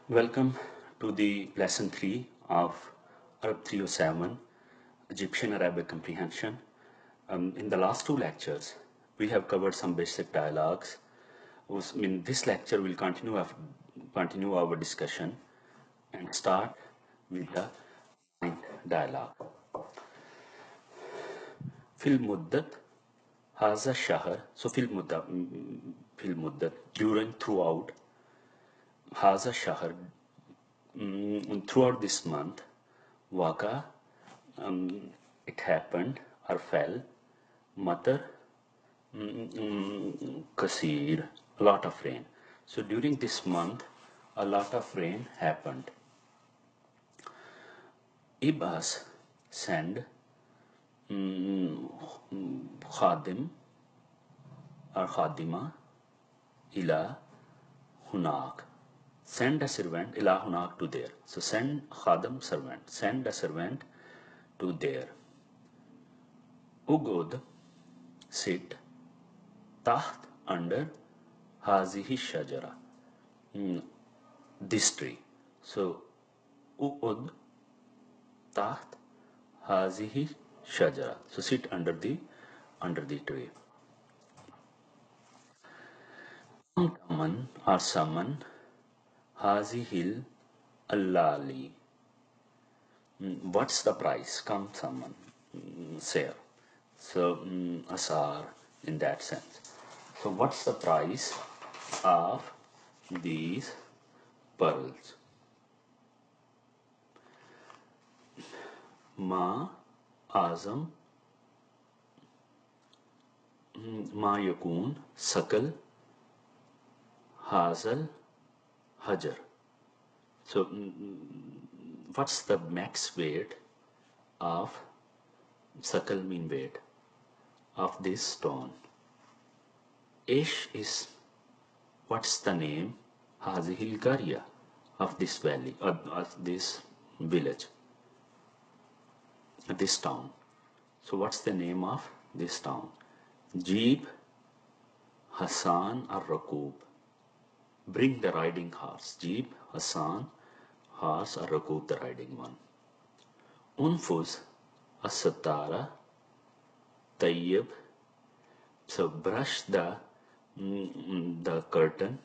Welcome to the lesson 3 of Arab 307, Egyptian Arabic Comprehension. In the last two lectures, we have covered some basic dialogues. In this lecture, we'll continue our discussion and start with the ninth dialogue. Fil muddat haza shahr. So fil muddat during throughout haza shahr throughout this month, Waka, it happened or fell, Matar, Kasir, a lot of rain. So during this month, a lot of rain happened. Ibas send Khadim or Khadima ila Hunak. Send a servant ila Hunak to there. So send Khadim servant. Send a servant to there. Ugod sit taht under hazihi shajara. This tree. So Ugod taht hazihi shajara. So sit under the tree. Taman or summon hazihil allali. What's the price? Come summon. Sale. So asar in that sense. So what's the price of these pearls? Ma azam ma yakun sakal hazal hajar. So what's the max weight of sakal mean weight of this stone? Ish is what's the name hazihil qarya of this valley or of this village, this town. So what's the name of this town? Jeeb Hassan or Rakub. Bring the riding horse. Jeeb Hassan, horse, or Rakub, the riding one. Unfuz Asatara Tayyib. So brush the curtain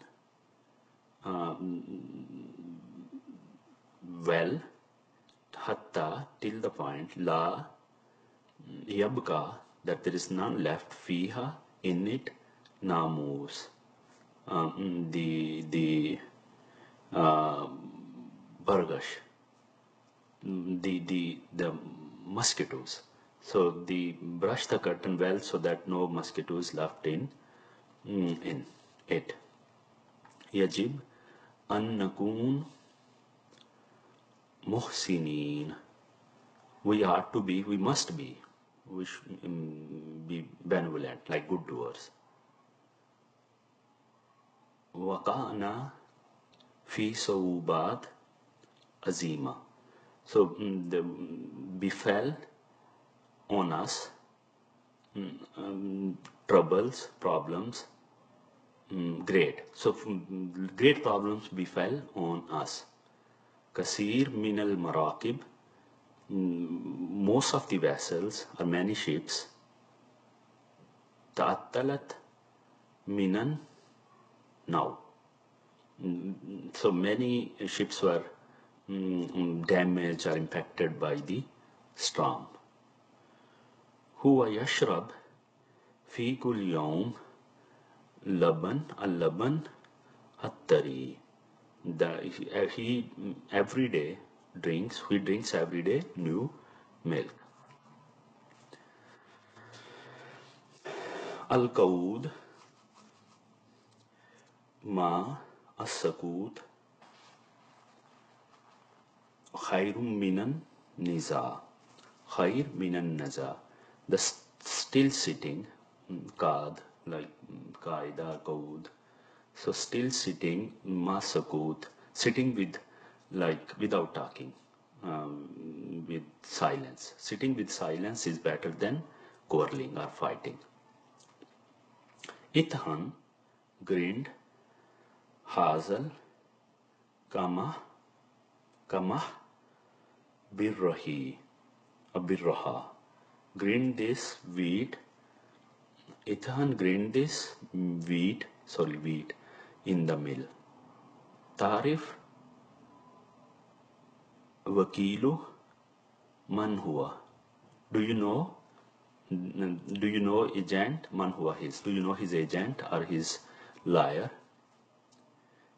well, hatta, till the point, la yabka, that there is none left, fiha, in it, namus, the bargash, the mosquitoes. So the brush the curtain well so that no mosquitoes left in it. Yajib an nakun muhsinin. We must be, we should be benevolent, like good doers. Waqa'na fi sawubat azima. So befell on us troubles, problems, great. So great problems befell on us. Kasir min al marakib. Most of the vessels or many ships. Ta'attalat minan now. So many ships were damaged or impacted by the storm. Huwa yashrab fi kul yawm laban al-laban at-tari. He every day drinks every day new milk. Al-Qawud ma as-sakut khairum minan niza. Khair minan naza. The still sitting, qad, like qaida, qawud. So still sitting, ma sakut, sitting with, like, without talking, with silence. Sitting with silence is better than quarreling or fighting. Ithan grinned, Hazel Kama, kama, birrahi, birraha. Grind this wheat. Ithan grind this wheat in the mill. Tarif wakilu man huwa. Do you know? Do you know agent man huwa his? Do you know his agent or his liar?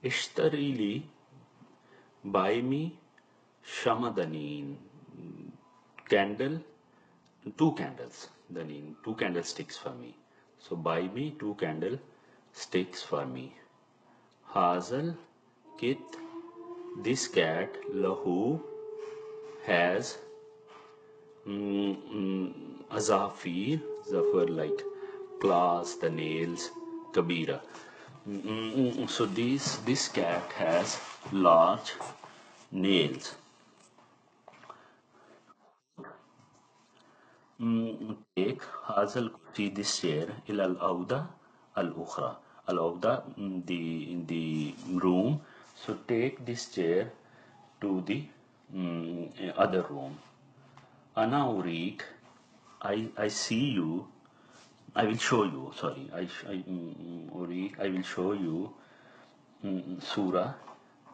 Ishtari li, buy me Shamadaneen, candle, two candles, Daneen, two candlesticks for me. So buy me two candlesticks for me. Hazel Kit, this cat, Lahu, has Azafir, Zafar like claws, the nails, Kabira. So this cat has large nails. Take هذا الكرسي, this chair, إلى الأوضة الأخرى. الأوضة, in the room. So take this chair to the other room. أنا أريك, I see you. I will show you. Sorry, أريك, I will show you Surah,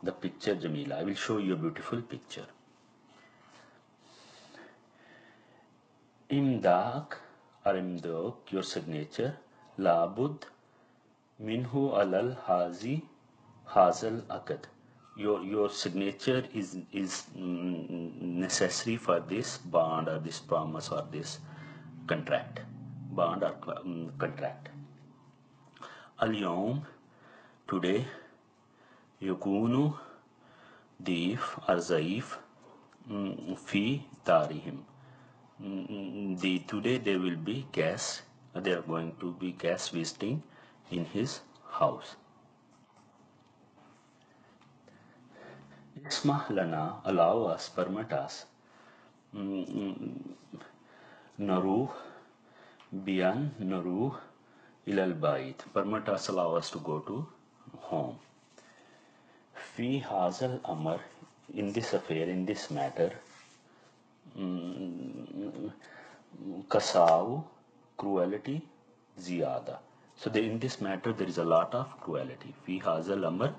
the picture Jamila. I will show you a beautiful picture. Imdak or Imdok, your signature. Labud minhu alal hazi hazal akad. Your signature is necessary for this bond or this promise or this contract. Bond or contract. Al yawm, today. Yukunu dif or zaif fi darihim. Today there will be guests. They are going to be guests visiting in his house. Ismah lana, allow us, permit us. Naruh bian naruh ilal bait. Permit us, allow us to go to home. Fi hazal amar, in this affair, in this matter. Kasav, cruelty, ziyada. So in this matter there is a lot of cruelty. Fi hazal amr,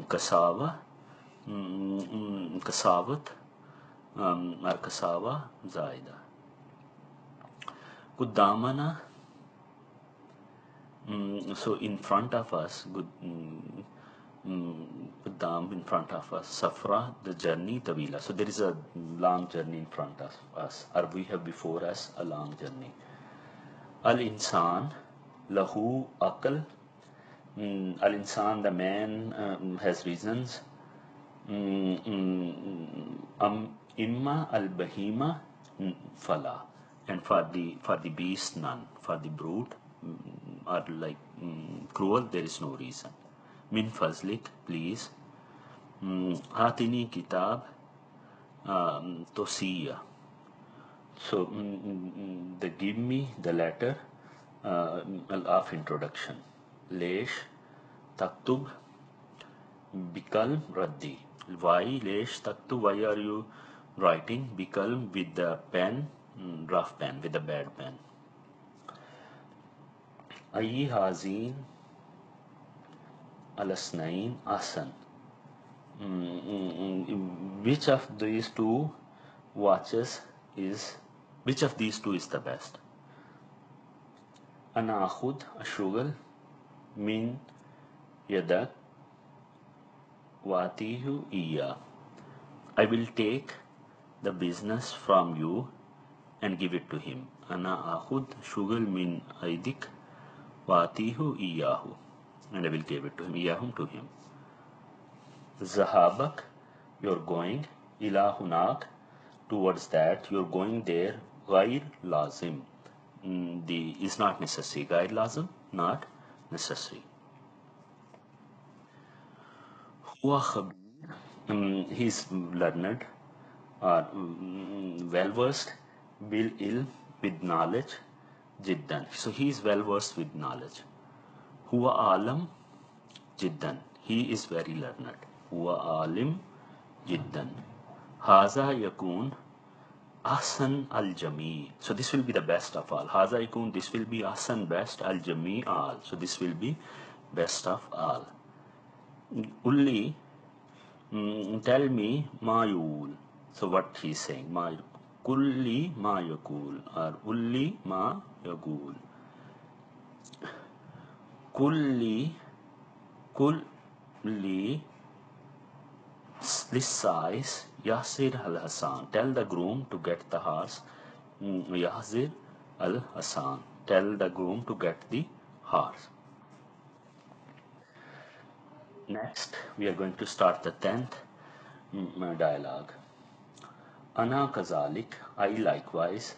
kasava, kasavat, or kasava zaida. Kuddamana, so in front of us, Kuddam in front of us, Safra, the journey, Tawila. So there is a long journey in front of us, or we have before us a long journey. Al insan, lahu akal. Al insan, the man has reasons. Imma al bahima fala, and for the beast none, for the brute or like cruel there is no reason. Min fazlik, please. Atini kitab tosiya. So give me the letter of introduction. Lesh taktub bikalm raddi. Why lesh taktub? Why are you writing bikalm with the pen, rough pen, with the bad pen? Ayi hazin alasnain asan. Which of these two watches is, which of these two is the best? Ana akhud ashugal min yadak watihu iya. I will take the business from you and give it to him. Ana akhud shugal min aidik watihu iyahu, and I will give it to him, iyahum, to him. Zahabak, you're going. Ila hunak, towards that, you're going there. Ghair lazim, the is not necessary. Ghair lazim, not necessary. Huwa khabir, he's learned or well versed. Bil ilm, with knowledge. Jiddan, so he is well versed with knowledge. Huwa alam jiddan, he is very learned. हुआ आलिम जिद्दन. हाजा यकून ahsan al-jami. So this will be the best of all. Haza yakun, this will be ahsan, best, al-jami, all. So this will be best of all. Ulli, tell me ma yul. So what he's saying, ma kulli ma yakul, or ulli ma yakul. Kulli this size Yasir al-Hasan. Tell the groom to get the horse. Yasir al-Hasan. Tell the groom to get the horse. Next, we are going to start the 10th dialogue. Ana kazalik, I likewise,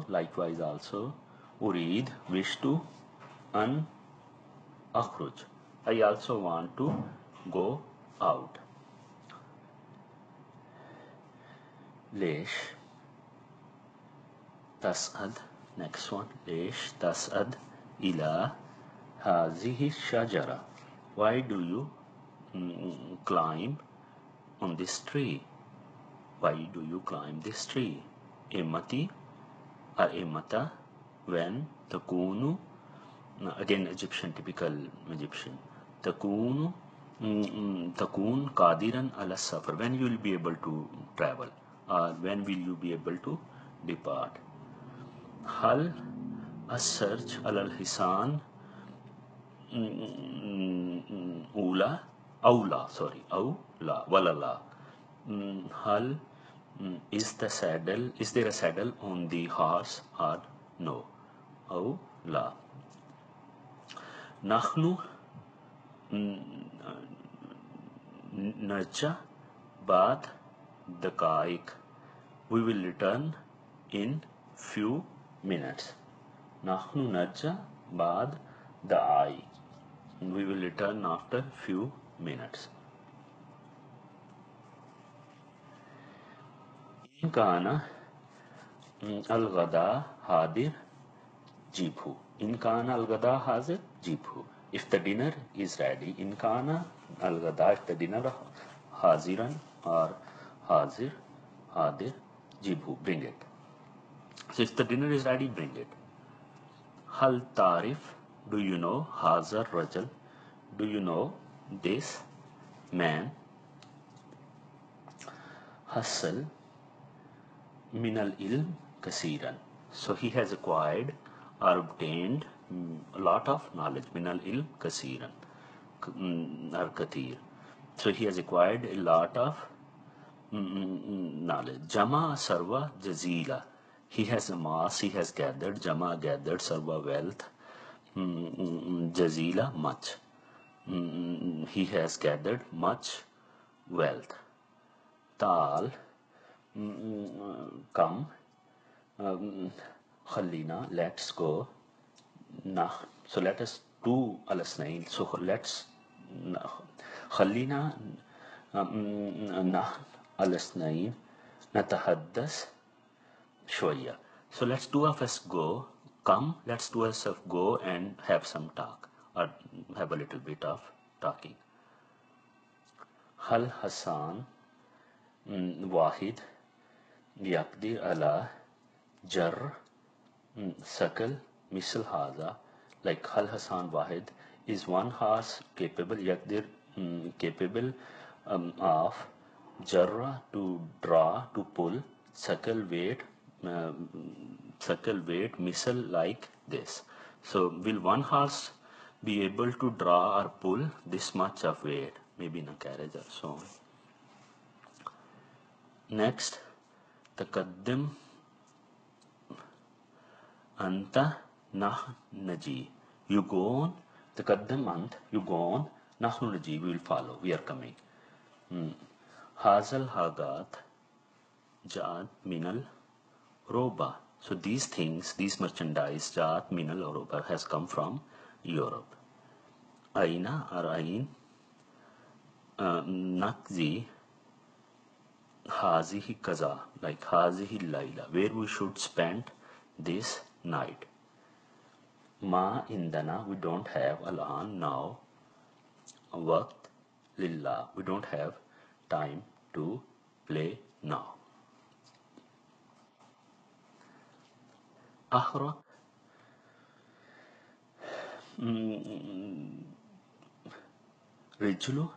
likewise also. Urid, wish to. An akhruj, I also want to go out. Lesh tas'ad, next one. Lesh tas'ad ila hazihi shajara. Why do you climb on this tree? Why do you climb this tree? Imati or imata, when. Takunu, again Egyptian, typical Egyptian. Takunu, takun qadiran ala safar, when you will be able to travel, or when will you be able to depart. Hal as-search alal hisan ula awla, sorry, awla walala. Hal, is there a saddle on the horse, or no? Awla. Nahnu narja baad daqaiq, we will return in few minutes. Nahnu narja baad daqaiq, we will return after few minutes. In kana al-ghada hadir jibhu. In kana al-ghada hazir jibhu, if the dinner is ready. In kana al-ghada, if the dinner haziran or hazir, hadir, jibhu, bring it. So if the dinner is ready, bring it. Hal tarif, do you know. Hazar rajal, do you know this man. Hassal minal ilm kasiran, so he has acquired or obtained a lot of knowledge. Minal ilm kasiran or kathir, so he has acquired a lot of knowledge. Jama sarva jazila, he has amassed, he has gathered. Jama, gathered. Sarva, wealth. Jazila, much. He has gathered much wealth. Tal, come. Khalina, let's go. Nah, so let us do al-asnain. So let's Khalina nah al-asnain natahaddas shwaya. So let's two of us go. Come, let's two of us go and have some talk, or have a little bit of talking. Hal Hasan Wahid yaqdir ala jar sakal misal haza, like Hal Hasan Wahid, is one horse capable, yaqdir capable of jarra, to draw, to pull, sakal weight misal, like this. So will one horse be able to draw or pull this much of weight, maybe in a carriage or so. Next, taqaddim anta naji, you go on. Taqaddam ant, you go on. Nahnu naji, we will follow, we are coming. Hazal hagat jaat minal roba, so these things, these merchandise, jaat minal roba, has come from Europe. Aina or ain nakzi hazihi kaza, like hazihi laila, where we should spend this night. Ma indana, we don't have alan now. Waqt lillah. We don't have time to play now. Ahra Rijlu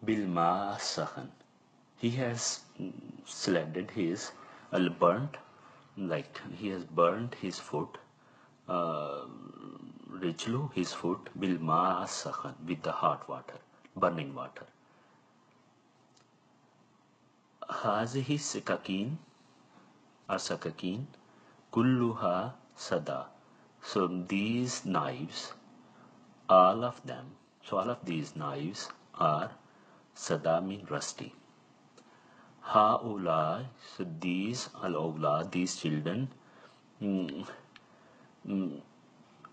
bilma sakhan. He has sleded his burnt, like he has burnt his foot, Rijlu, his foot, bilma sakhan, with the hot water, burning water. Hazihi sikakin or sakakin kulluha sada. So these knives, all of them, so all of these knives are sada, mean rusty. Haula, so these al-awla, these children,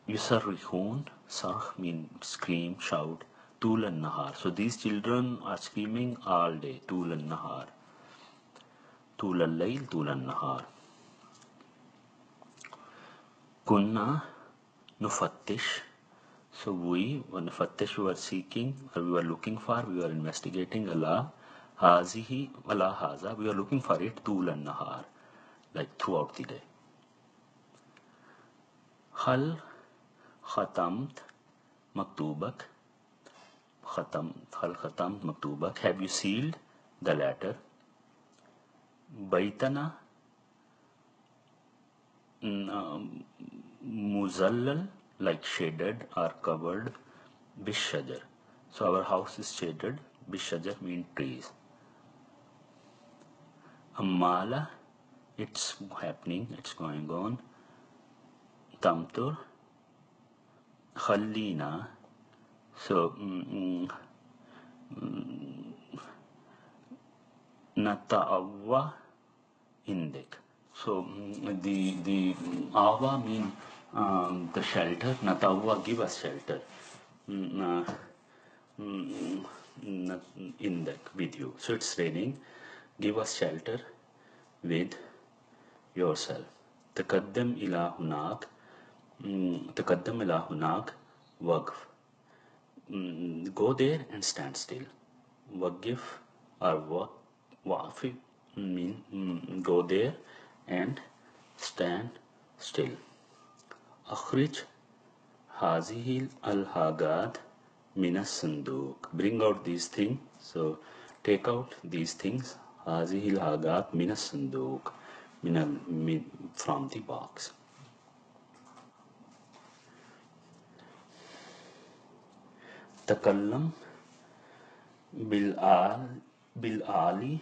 yusarrihun, sarh mean scream, shout, tul and nahar. So these children are screaming all day, tul and nahar, tul al-layl, tul and nahar. Kunna nufattish. So we were seeking, or we were looking for, we were investigating Allah. Hazihi wala haza, we were looking for it tul and nahar, like throughout the day. Hal khatamt maktubak. Hal khatamt maktubak. Have you sealed the letter? Baitana muzallal, like shaded or covered, bishajar. So our house is shaded, bishajar mean trees. Amala, it's happening, it's going on. Tamtur, khallina, so nata'awwa indik. So the awa mean the shelter. Nata'awwa, give us shelter. Indik, with you. So it's raining. Give us shelter with yourself. تقدم إلى هناك. تقدم إلى هناك وقف. Go there and stand still. Waqif or waqfi mean go there and stand still. Akhrij hazihil al-hagad minas sanduk. Bring out these things. So take out these things. Hazihil hagad minas sanduk. From the box. Takallam bil-ali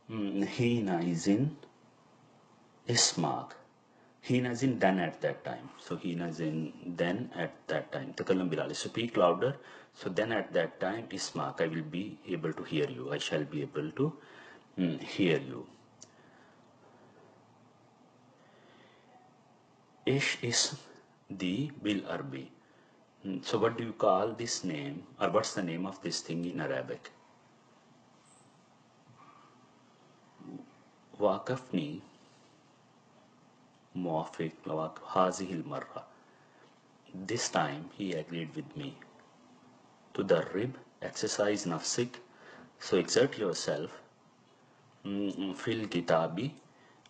hina izin ismak. Hina is in then at that time. So hina is in then at that time. Takallam bil-ali. Speak louder. So then at that time ismak. I will be able to hear you. I shall be able to hear you. Ish is the bil arbi. So what do you call this name, or what's the name of this thing in Arabic? Waqafni muwafiq hazihil marra. This time he agreed with me. Tudarrib, exercise nafsik. So exert yourself. Fil kitabi,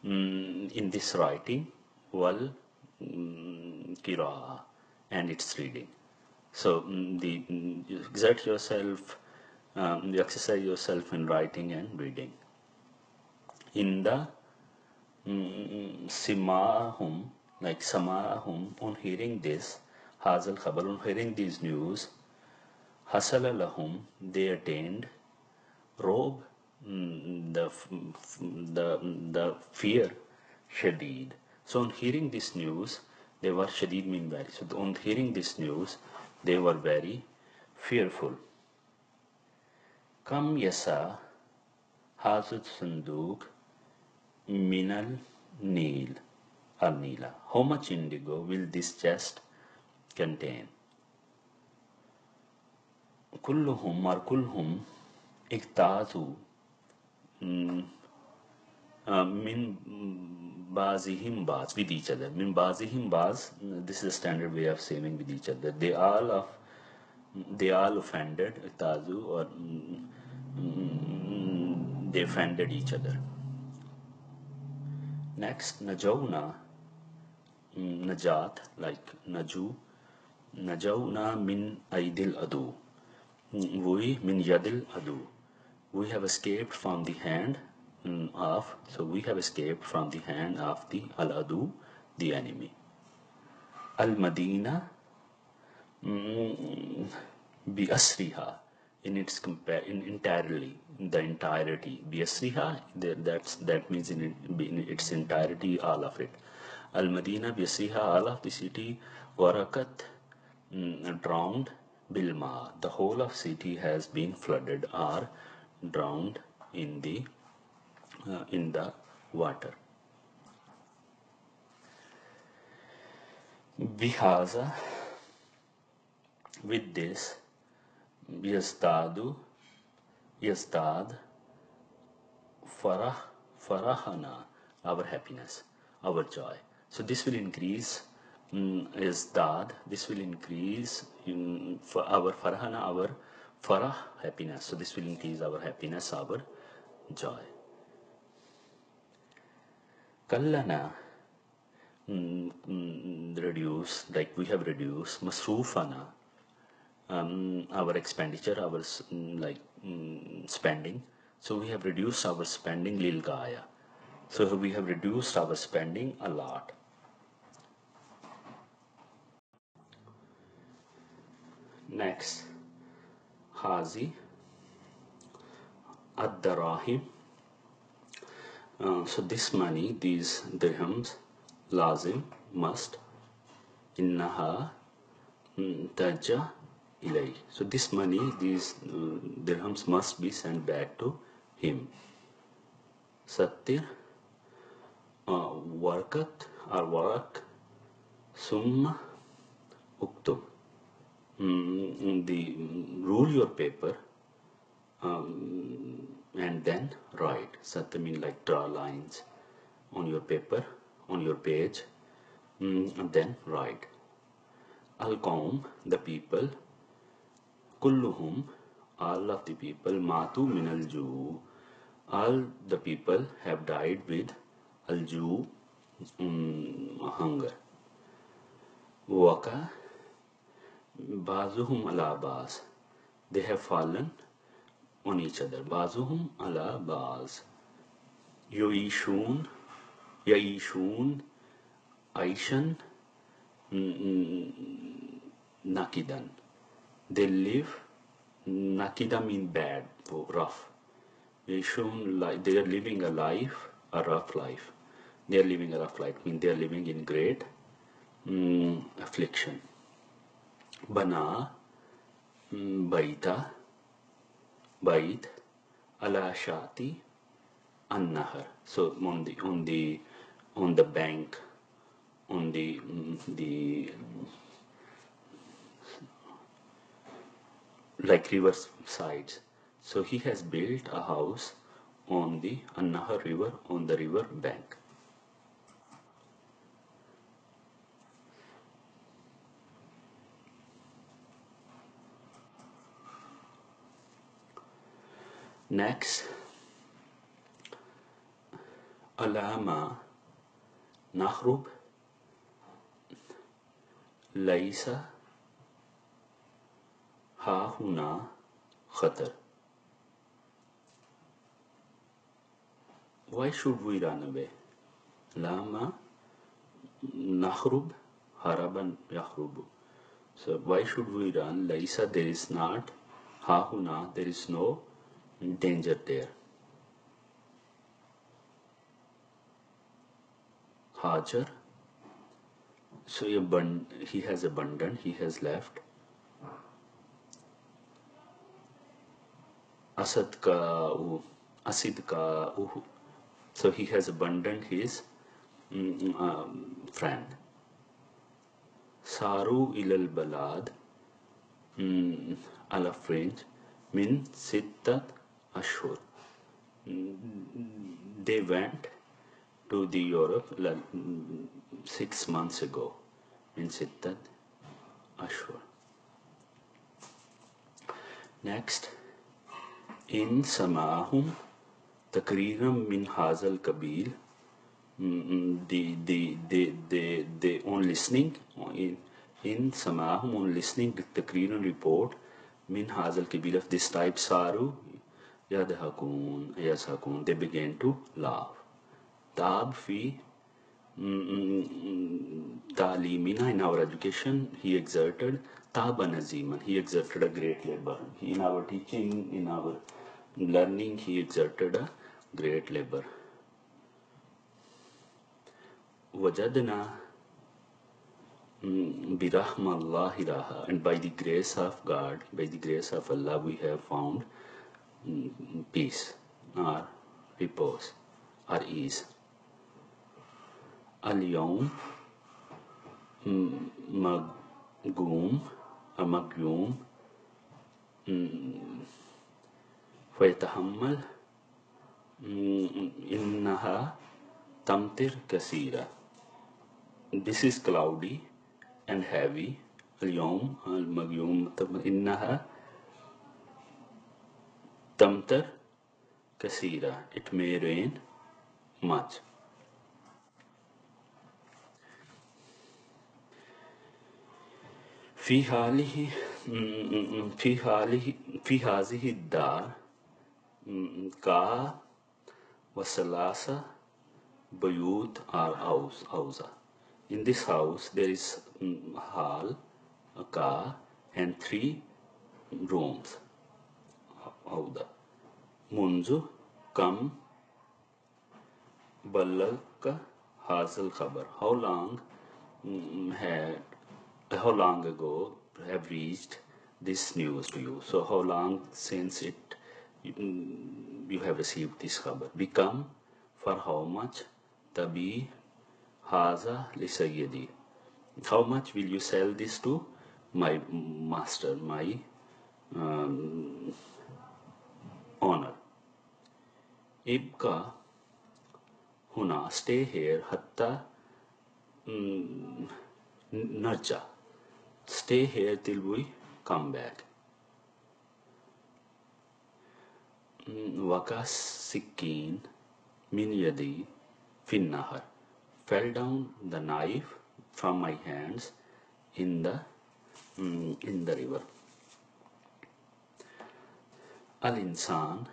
in this writing. Wal qira'a, and its reading. So you exert yourself, you exercise yourself in writing and reading. In the simahum, like samahum, on hearing this, hazal khabar, on hearing these news, hasala lahum, they attained, rob, the fear, shadid. So on hearing this news, they were shadid mean very. So on hearing this news, they were very fearful. Kam yasa hazut sanduk minal neel or nila. How much indigo will this chest contain? Kulluhum or kulhum iktazu Min bazihim baz, with each other. Min bazihim baz, this is a standard way of saying with each other. They all offended tazu, or they offended each other. Next, najawna, najat, like naju, najawna min aidil adu. We min yadil adu. We have escaped from the hand of, so we have escaped from the hand of the al adu, the enemy. Al Madina bi asriha, in its in entirely, in the entirety. Bi asriha, that means in its entirety, all of it. Al Madina bi asriha, all of the city. Warakat, drowned. Bilma, the whole of city has been flooded or drowned in the water. Bihaza, with this, yazdad farahana, our happiness, our joy. So this will increase, yazdad, this will increase in for our farahana, our farah, happiness. So this will increase our happiness, our joy. Kallana, reduce, like we have reduced. Masrufana, our expenditure, our spending. So we have reduced our spending lil gaya. So we have reduced our spending a lot. Next, hazi, ad-darahim. So this money, these dirhams, lazim, must, innaha taja ilay. So this money, these dirhams must be sent back to him. Sattir, warakat or warak, summa uktub. Rule your paper, and then write. Satya mean like draw lines on your paper, on your page, and then write. Al-Qawm, the people. Kulluhum, all of the people. Matu min al-ju, all the people have died with al-ju, hunger. Waka, bazuhum ala baz, they have fallen on each other. Bazuhum ala baz. Yaishun, Aishan, Nakidan. They live, Nakida mean bad, rough. Yaishun, like they are living a life, a rough life. They are living a rough life, mean they are living in great affliction. Bana, Baita, Bait, ala Shati, an-Nahar. So on the bank, on the like river sides. So he has built a house on the an-Nahar river, on the river bank. Next, alama nahrub laisa ha huna khatar. Why should we run away? Lama nahrub haraban yahrubu. So why should we run? Laisa, there is not. Ha huna, there is no danger there. Hajar, so he has abundant, he has left. Asid ka uhu, so he has abandoned his friend. Saru ilal balad, ala fringe, min sittat ashur. They went to the Europe 6 months ago in Sittad Ashur. Next, in Samahum Takriram min Hazal Kabil. They on listening in Samahum on listening the Takriran report min Hazal Kabil of this type Saru Yadhakun Yashakun, they began to laugh. Tab fi Talimina, in our education, he exerted Taban Aziman, he exerted a great labor. In our teaching, in our learning, he exerted a great labor. Wajadna birahmallahi raha, and by the grace of God, by the grace of Allah, we have found peace, or repose, or ease. Al-yawm magum or magyum fayatahammal innaha tamtir kasira. This is cloudy and heavy. Al-yawm al-magyum innaha tamtir kasira. It may rain much. في هذه الدار ka wasalasa bayut or house. In this house there is hall, a ka, and 3 rooms. Hauda. Munzu kam balaka hazal khabar. How long ago have reached this news to you? So how long since you have received this khabar? Become, for how much? Tabi haza li sayyidi. How much will you sell this to my master, my owner? Ibka huna, stay here, hatta narja. Stay here till we come back. Wakas sikin min yadi fin nahar. Fell down the knife from my hands in the river. Al insan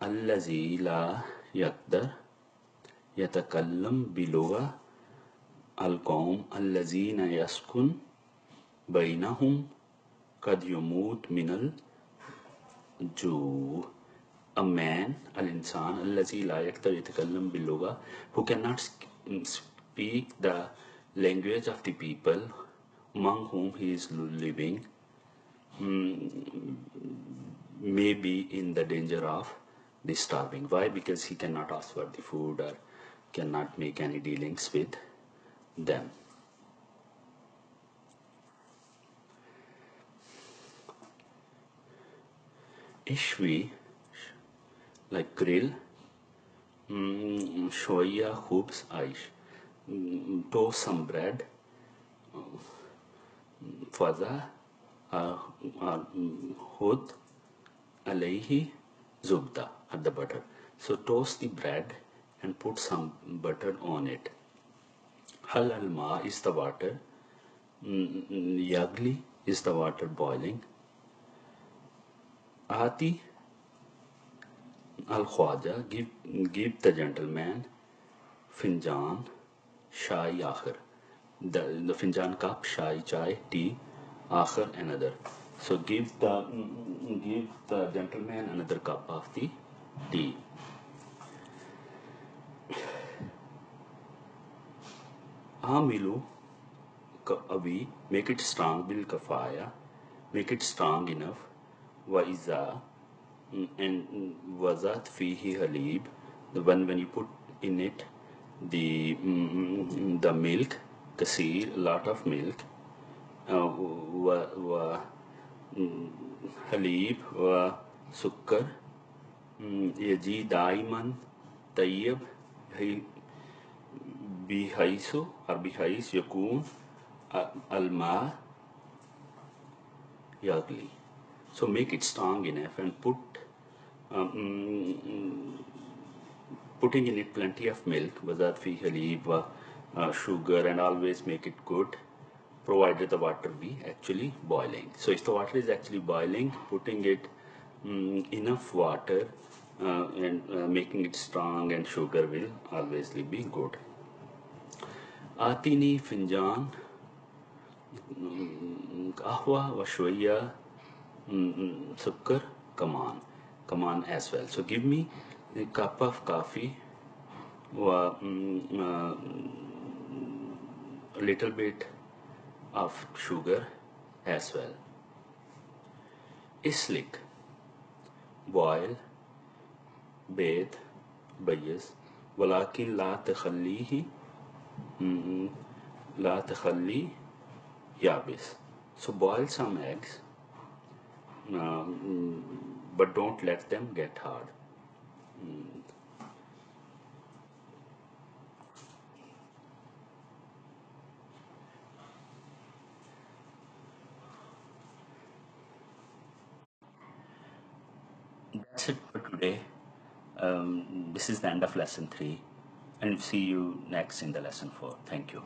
allazi la yaqdar yatakallam bilugha al qawm allazina yaskun bainahum kad yumut minal ju. A man, al-insan, allazi la yaqdar yatakallam bil-lugha, who cannot speak the language of the people among whom he is living, may be in the danger of the starving. Why? Because he cannot ask for the food or cannot make any dealings with them. Ishwi, like grill, shoya khubs aish, toast some bread, faza hud alayhi zubda, at the butter. So toast the bread and put some butter on it. Hal al-ma is the water, yagli is the water boiling. Ati al-Khwaja, give the gentleman finjan shai akhir. The finjan cup, shai chai, tea, akhir another. So give the gentleman another cup of the tea. Amilu avi, make it strong bil kafaya, make it strong enough. Waiza and wazat fihi halib, the one when you put in it the milk, kasir, a lot of milk, halib wa sukkar يجي دائما طيب هي بحيث يكون الماء يغلي. So make it strong enough and putting in it plenty of milk, whether fi halib, sugar, and always make it good, provided the water be actually boiling. So if the water is actually boiling, putting it enough water and making it strong, and sugar will always be good. Atini finjan qahwa wa shwaya sukkar kaman as well. So give me a cup of coffee wa a little bit of sugar as well. Islik, boil, bathe, bayas, walakin la takhalli yabis. So boil some eggs, but don't let them get hard. That's it for today. This is the end of lesson 3, and see you next in the lesson 4. Thank you.